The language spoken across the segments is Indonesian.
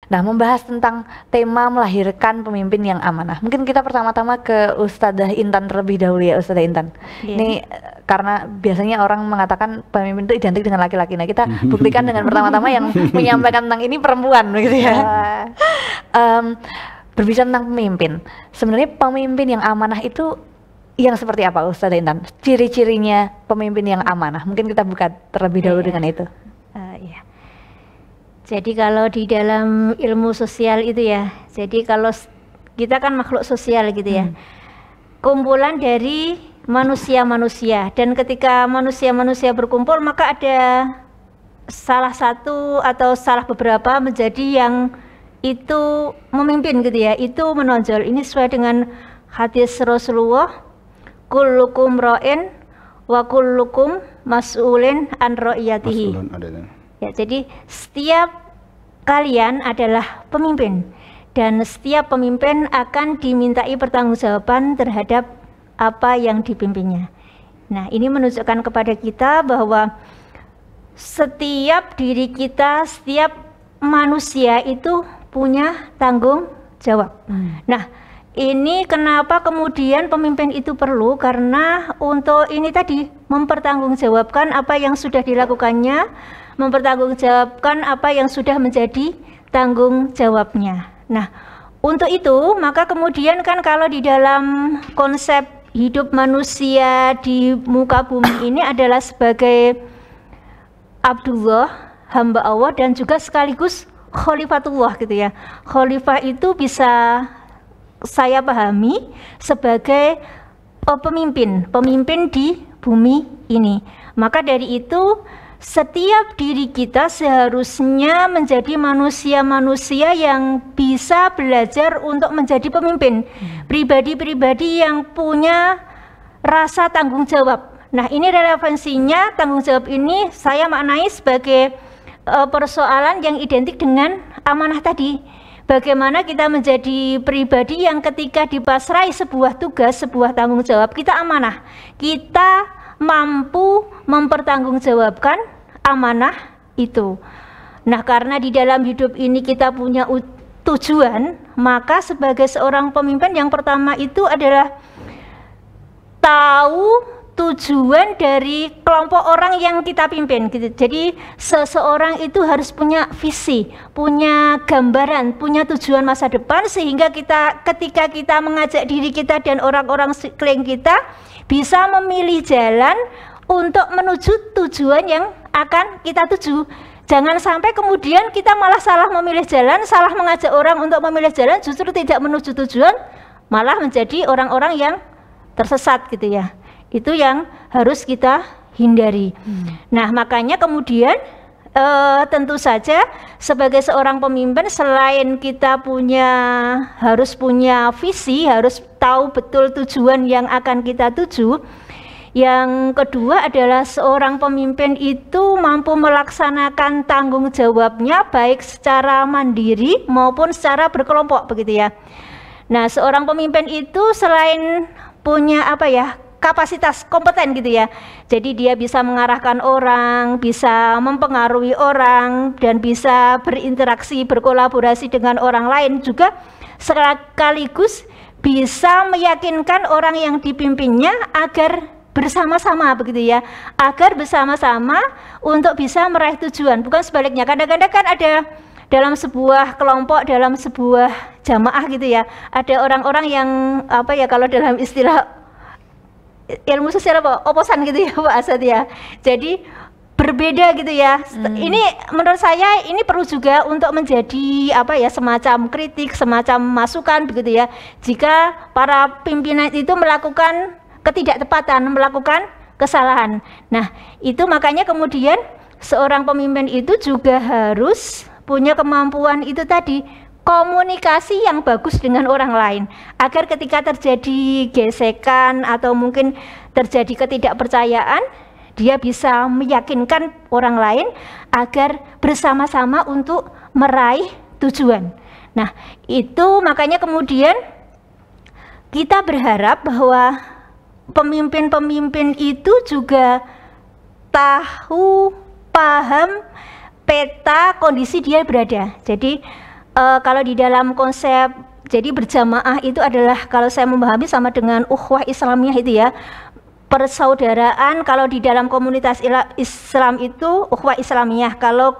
Nah, membahas tentang tema melahirkan pemimpin yang amanah. Mungkin kita pertama-tama ke Ustadzah Intan terlebih dahulu ya, Ustadzah Intan. Ini karena biasanya orang mengatakan pemimpin itu identik dengan laki-laki. Nah, kita buktikan dengan pertama-tama yang menyampaikan tentang ini perempuan, gitu ya. Berbicara tentang pemimpin, sebenarnya pemimpin yang amanah itu yang seperti apa, Ustadzah Intan? Ciri-cirinya pemimpin yang amanah. Mungkin kita buka terlebih dahulu dengan itu. Jadi kalau di dalam ilmu sosial itu ya, jadi kalau kita kan makhluk sosial gitu ya, kumpulan dari manusia-manusia, dan ketika manusia-manusia berkumpul maka ada salah satu atau salah beberapa menjadi yang itu memimpin gitu ya, itu menonjol. Ini sesuai dengan hadis Rasulullah, kullukum ra'in wa kullukum mas'ulin an ra'iyatihi. Ya, jadi setiap kalian adalah pemimpin dan setiap pemimpin akan dimintai pertanggungjawaban terhadap apa yang dipimpinnya. Nah, ini menunjukkan kepada kita bahwa setiap diri kita, setiap manusia itu punya tanggung jawab. Nah, ini kenapa kemudian pemimpin itu perlu, karena untuk ini tadi mempertanggungjawabkan apa yang sudah dilakukannya, mempertanggungjawabkan apa yang sudah menjadi tanggung jawabnya. Nah, untuk itu maka kemudian kan kalau di dalam konsep hidup manusia di muka bumi ini adalah sebagai Abdullah, hamba Allah, dan juga sekaligus Khalifatullah gitu ya. Khalifah itu bisa saya pahami sebagai pemimpin di bumi ini. Maka dari itu setiap diri kita seharusnya menjadi manusia-manusia yang bisa belajar untuk menjadi pemimpin, pribadi-pribadi yang punya rasa tanggung jawab. Nah, ini relevansinya tanggung jawab ini saya maknai sebagai persoalan yang identik dengan amanah tadi. Bagaimana kita menjadi pribadi yang ketika dipasrai sebuah tugas, sebuah tanggung jawab, kita amanah, kita mampu mempertanggungjawabkan amanah itu. Nah, karena di dalam hidup ini kita punya tujuan, maka sebagai seorang pemimpin yang pertama itu adalah tahu tujuan dari kelompok orang yang kita pimpin gitu. Jadi seseorang itu harus punya visi, punya gambaran, punya tujuan masa depan, sehingga kita ketika kita mengajak diri kita dan orang-orang sekeliling kita bisa memilih jalan untuk menuju tujuan yang akan kita tuju. Jangan sampai kemudian kita malah salah memilih jalan, salah mengajak orang untuk memilih jalan, justru tidak menuju tujuan, malah menjadi orang-orang yang tersesat gitu ya. Itu yang harus kita hindari. Nah, makanya kemudian tentu saja sebagai seorang pemimpin, selain kita harus punya visi, harus tahu betul tujuan yang akan kita tuju, yang kedua adalah seorang pemimpin itu mampu melaksanakan tanggung jawabnya baik secara mandiri maupun secara berkelompok begitu ya. Nah, seorang pemimpin itu selain punya kapasitas kompeten gitu ya. Jadi dia bisa mengarahkan orang, bisa mempengaruhi orang, dan bisa berinteraksi, berkolaborasi dengan orang lain, juga sekaligus bisa meyakinkan orang yang dipimpinnya agar bersama-sama begitu ya, agar bersama-sama untuk bisa meraih tujuan. Bukan sebaliknya. Kadang-kadang kan ada dalam sebuah kelompok, dalam sebuah jamaah gitu ya, ada orang-orang yang kalau dalam istilah ilmu sosial oposan gitu ya Pak Asad ya. Jadi berbeda gitu ya. Ini menurut saya ini perlu juga untuk menjadi semacam kritik, semacam masukan begitu ya. Jika para pimpinan itu melakukan ketidaktepatan, melakukan kesalahan. Nah, itu makanya kemudian seorang pemimpin itu juga harus punya kemampuan itu tadi, komunikasi yang bagus dengan orang lain, agar ketika terjadi gesekan atau mungkin terjadi ketidakpercayaan, dia bisa meyakinkan orang lain agar bersama-sama untuk meraih tujuan. Nah, itu makanya kemudian kita berharap bahwa pemimpin-pemimpin itu juga tahu, paham peta kondisi dia berada. Jadi kalau di dalam konsep jadi berjamaah itu adalah, kalau saya memahami, sama dengan ukhuwah Islamiyah itu ya, persaudaraan. Kalau di dalam komunitas Islam itu ukhuwah Islamiyah, kalau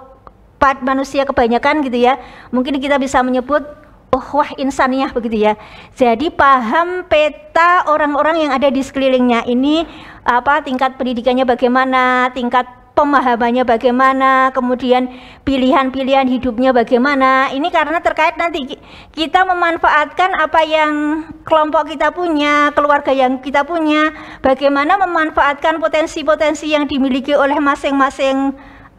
manusia kebanyakan gitu ya, mungkin kita bisa menyebut ukhuwah insaniyah begitu ya. Jadi paham peta orang-orang yang ada di sekelilingnya ini, tingkat pendidikannya bagaimana, tingkat pemahamannya bagaimana, kemudian pilihan-pilihan hidupnya bagaimana. Ini karena terkait nanti kita memanfaatkan apa yang kelompok kita punya, keluarga yang kita punya, bagaimana memanfaatkan potensi-potensi yang dimiliki oleh masing-masing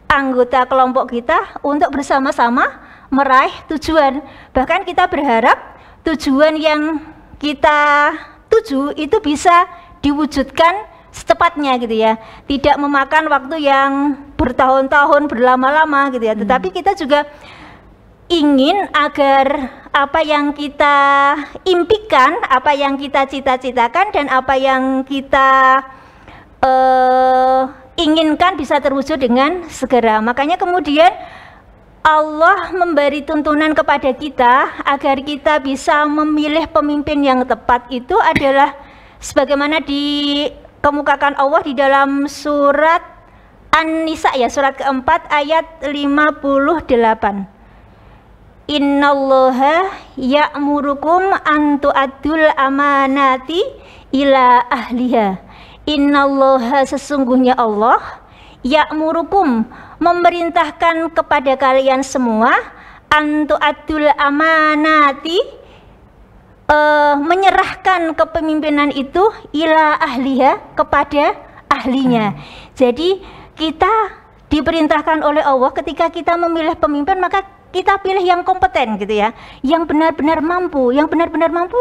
anggota kelompok kita untuk bersama-sama meraih tujuan. Bahkan kita berharap tujuan yang kita tuju itu bisa diwujudkan secepatnya gitu ya, tidak memakan waktu yang bertahun-tahun, berlama-lama gitu ya. Tetapi kita juga ingin agar apa yang kita impikan, apa yang kita cita-citakan, dan apa yang kita inginkan bisa terwujud dengan segera. Makanya kemudian Allah memberi tuntunan kepada kita agar kita bisa memilih pemimpin yang tepat. Itu adalah sebagaimana dikemukakan Allah di dalam surat An-Nisa ya, surat keempat ayat 58. Innallaha ya'murukum an tu'addul amanati ila ahliha. Innallaha, sesungguhnya Allah, ya'murukum, memerintahkan kepada kalian semua, an tu'addul amanati, menyerahkan kepemimpinan itu ila ahliha, kepada ahlinya. Jadi kita diperintahkan oleh Allah ketika kita memilih pemimpin, maka kita pilih yang kompeten gitu ya, yang benar-benar mampu. Yang benar-benar mampu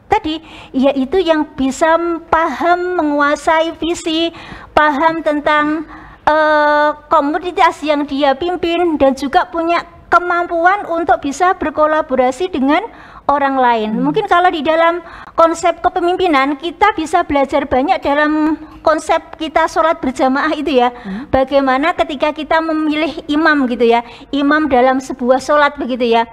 tadi yaitu yang bisa paham, menguasai visi, paham tentang komunitas yang dia pimpin, dan juga punya kemampuan untuk bisa berkolaborasi dengan orang lain. Mungkin kalau di dalam konsep kepemimpinan kita bisa belajar banyak dalam konsep kita sholat berjamaah itu ya. Bagaimana ketika kita memilih imam gitu ya, imam dalam sebuah sholat begitu ya.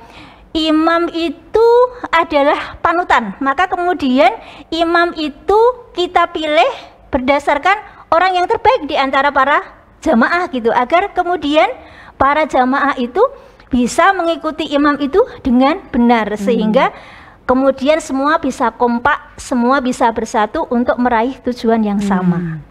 Imam itu adalah panutan, maka kemudian imam itu kita pilih berdasarkan orang yang terbaik di antara para jamaah gitu, agar kemudian para jamaah itu bisa mengikuti imam itu dengan benar, sehingga kemudian semua bisa kompak, semua bisa bersatu untuk meraih tujuan yang sama.